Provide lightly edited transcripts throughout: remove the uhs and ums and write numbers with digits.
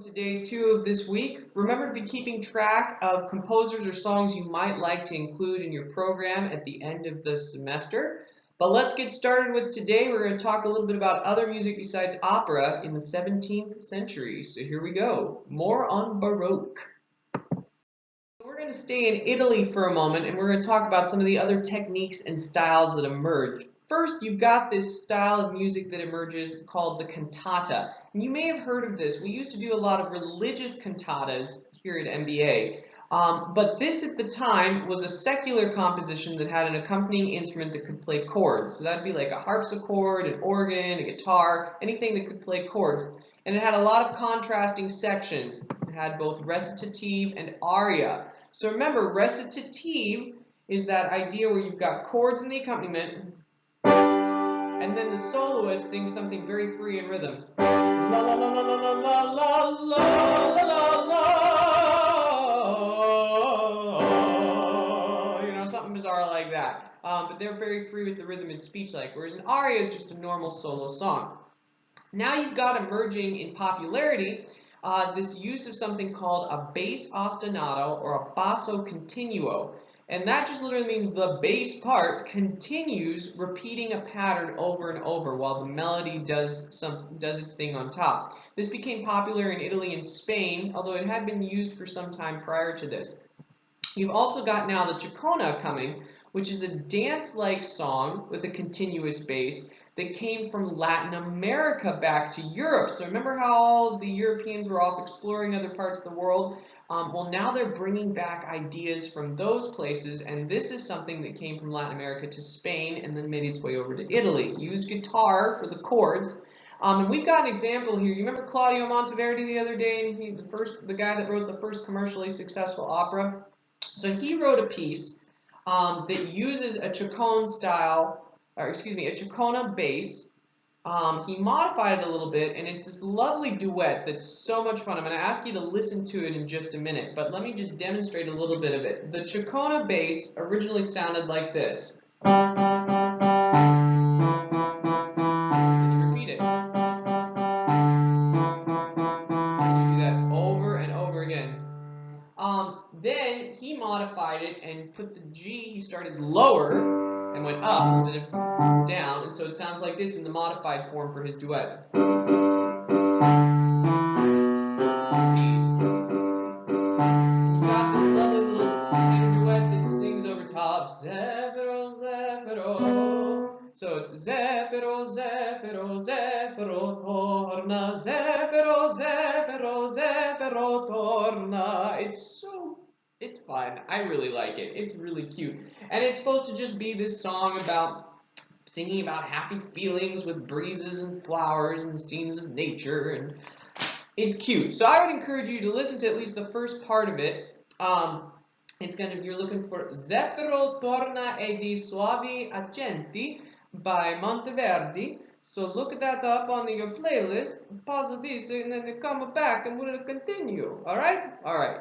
To day 2 of this week. Remember to be keeping track of composers or songs you might like to include in your program at the end of the semester. But let's get started with today. We're going to talk a little bit about other music besides opera in the 17th century. So here we go. More on Baroque. We're going to stay in Italy for a moment and we're going to talk about some of the other techniques and styles that emerged. First, you've got this style of music that emerges called the cantata. And you may have heard of this. We used to do a lot of religious cantatas here at MBA. But this at the time was a secular composition that had an accompanying instrument that could play chords. So that'd be like a harpsichord, an organ, a guitar, anything that could play chords. And it had a lot of contrasting sections. It had both recitative and aria. So remember, recitative is that idea where you've got chords in the accompaniment, and then the soloist sings something very free in rhythm. La la la la la la la la la la. You know, something bizarre like that. But they're very free with the rhythm and speech-like, whereas an aria is just a normal solo song. Now you've got emerging in popularity this use of something called a bass ostinato or a basso continuo. And that just literally means the bass part continues repeating a pattern over and over while the melody does its thing on top. This became popular in Italy and Spain, although it had been used for some time prior to this. You've also got now the Ciccona coming, which is a dance-like song with a continuous bass that came from Latin America back to Europe. So remember how all the Europeans were off exploring other parts of the world? Well, now they're bringing back ideas from those places, and this is something that came from Latin America to Spain and then made its way over to Italy. Used guitar for the chords. And we've got an example here. You remember Claudio Monteverdi the other day, and the guy that wrote the first commercially successful opera? So he wrote a piece that uses a Ciccone a Ciccona bass. He modified it a little bit, and it's this lovely duet that's so much fun. I'm going to ask you to listen to it in just a minute, but let me just demonstrate a little bit of it. The Ciccona bass originally sounded like this. Can you repeat it? Do that over and over again. Then he modified it and put the G, he started lower and went up instead of down, and so it sounds like this in the modified form for his duet. You got this lovely little tenor duet that sings over top. Zeffiro, Zeffiro. So it's Zeffiro, Zeffiro, Zeffiro, torna. Zeffiro, Zeffiro, Zeffiro, torna. It's fun. I really like it. It's really cute. And it's supposed to just be this song about singing about happy feelings with breezes and flowers and scenes of nature, and it's cute. So I would encourage you to listen to at least the first part of it. You're looking for Zeffiro torna e di suavi accenti by Monteverdi. So look that up on your playlist, pause this, and then come back and we'll continue. All right? All right.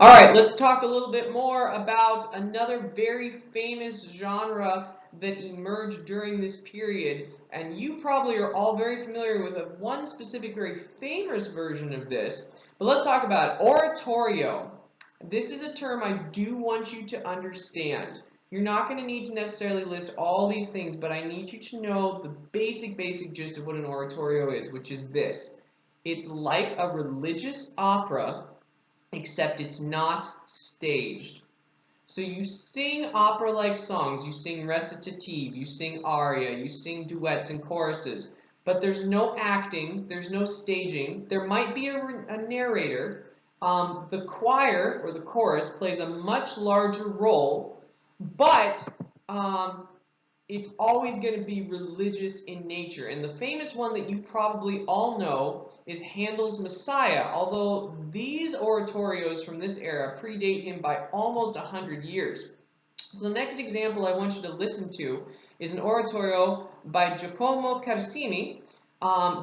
All right, let's talk a little bit more about another very famous genre that emerged during this period. And you probably are all very familiar with one specific, very famous version of this. But let's talk about it. Oratorio. This is a term I do want you to understand. You're not going to need to necessarily list all these things, but I need you to know the basic gist of what an oratorio is, which is this. It's like a religious opera, except it's not staged. So you sing opera-like songs, you sing recitative, you sing aria, you sing duets and choruses, but there's no acting, there's no staging. There might be a narrator. The choir or the chorus plays a much larger role, but it's always going to be religious in nature. And the famous one that you probably all know is Handel's Messiah, although these oratorios from this era predate him by almost 100 years. So the next example I want you to listen to is an oratorio by Giacomo Carsini.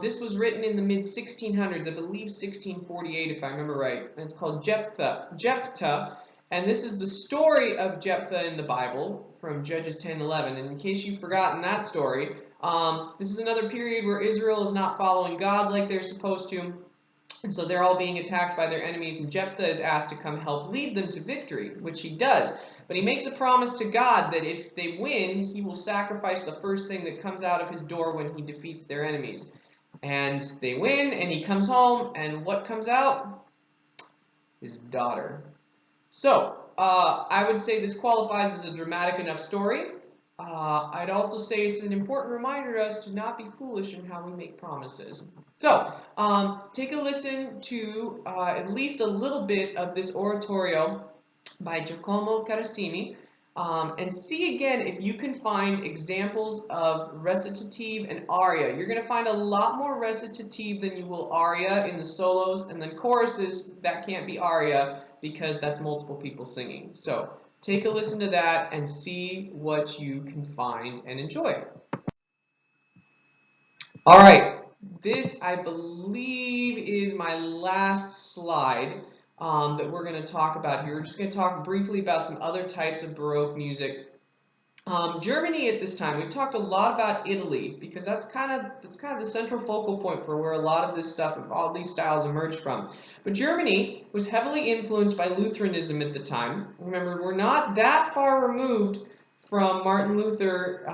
This was written in the mid-1600s, I believe 1648 if I remember right, and it's called Jephthah. And this is the story of Jephthah in the Bible from Judges 10:11. And in case you've forgotten that story, This is another period where Israel is not following God like they're supposed to. And so they're all being attacked by their enemies, and Jephthah is asked to come help lead them to victory, which he does. But he makes a promise to God that if they win, he will sacrifice the first thing that comes out of his door when he defeats their enemies. And they win, and he comes home, and what comes out? His daughter. So, I would say this qualifies as a dramatic enough story. I'd also say it's an important reminder to us to not be foolish in how we make promises. So, take a listen to at least a little bit of this oratorio by Giacomo Carissimi, and see again if you can find examples of recitative and aria. You're going to find a lot more recitative than you will aria in the solos, and then choruses, that can't be aria because that's multiple people singing. So, take a listen to that and see what you can find and enjoy. All right, this I believe is my last slide that we're going to talk about here. We're just going to talk briefly about some other types of Baroque music. Germany at this time, we've talked a lot about Italy because that's kind of the central focal point for where a lot of this stuff, all these styles emerged from. But Germany was heavily influenced by Lutheranism at the time. Remember, we're not that far removed from Martin Luther,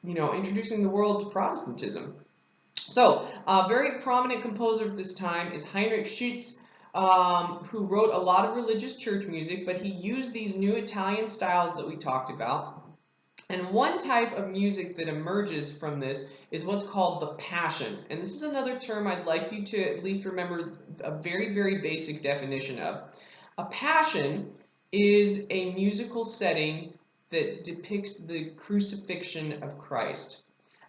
introducing the world to Protestantism. So, a very prominent composer at this time is Heinrich Schütz, who wrote a lot of religious church music, but he used these new Italian styles that we talked about. And one type of music that emerges from this is what's called the Passion. And this is another term I'd like you to at least remember a very, very basic definition of. A Passion is a musical setting that depicts the crucifixion of Christ.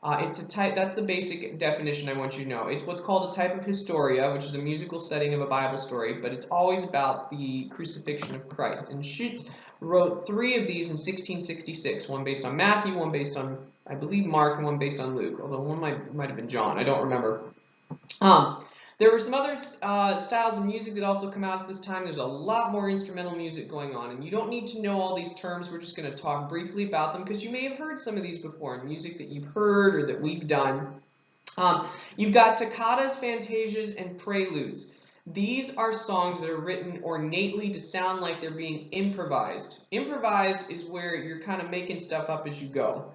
It's a type, that's the basic definition I want you to know. It's what's called a type of historia, which is a musical setting of a Bible story, but it's always about the crucifixion of Christ. And Schütz wrote 3 of these in 1666, one based on Matthew, one based on, I believe, Mark, and one based on Luke, although one might have been John, I don't remember. There were some other styles of music that also come out at this time. There's a lot more instrumental music going on, and you don't need to know all these terms. We're just going to talk briefly about them because you may have heard some of these before in music that you've heard or that we've done. You've got toccatas, fantasias, and preludes. These are songs that are written ornately to sound like they're being improvised. Improvised is where you're kind of making stuff up as you go.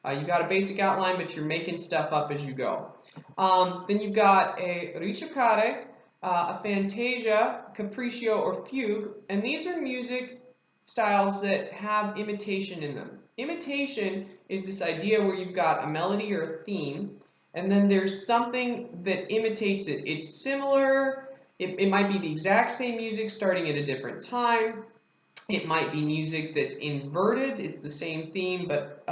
You've got a basic outline, but you're making stuff up as you go. Then you've got a ricercare, a fantasia, capriccio, or fugue, and these are music styles that have imitation in them. Imitation is this idea where you've got a melody or a theme, and then there's something that imitates it. It's similar, it might be the exact same music starting at a different time. It might be music that's inverted, it's the same theme, but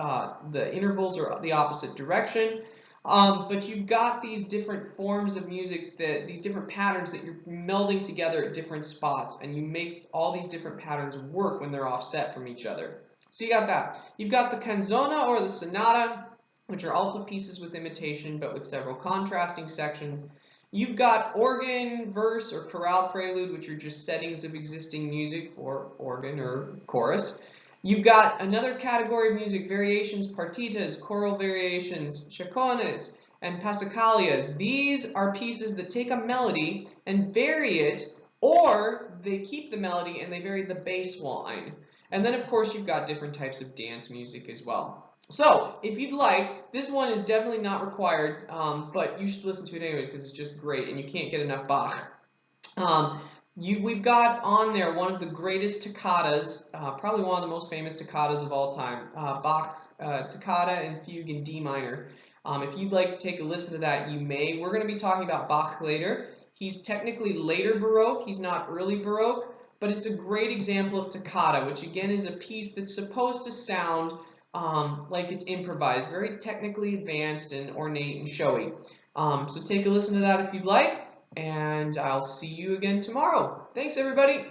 the intervals are the opposite direction. But you've got these different forms of music, these different patterns that you're melding together at different spots, and you make all these different patterns work when they're offset from each other. So you got that. You've got the canzona or the sonata, which are also pieces with imitation, but with several contrasting sections. You've got organ, verse, or chorale prelude, which are just settings of existing music for organ or chorus. You've got another category of music, variations, partitas, choral variations, chacones, and passacalias. These are pieces that take a melody and vary it, or they keep the melody and they vary the bass line. And then, of course, you've got different types of dance music as well. So, if you'd like, this one is definitely not required, but you should listen to it anyways because it's just great and you can't get enough Bach. We've got on there one of the greatest toccatas, probably one of the most famous toccatas of all time, Bach's Toccata and Fugue in D minor. If you'd like to take a listen to that, you may. We're going to be talking about Bach later. He's technically later Baroque, he's not early Baroque, but it's a great example of toccata, which again is a piece that's supposed to sound like it's improvised, very technically advanced and ornate and showy. So take a listen to that if you'd like, and I'll see you again tomorrow. Thanks, everybody.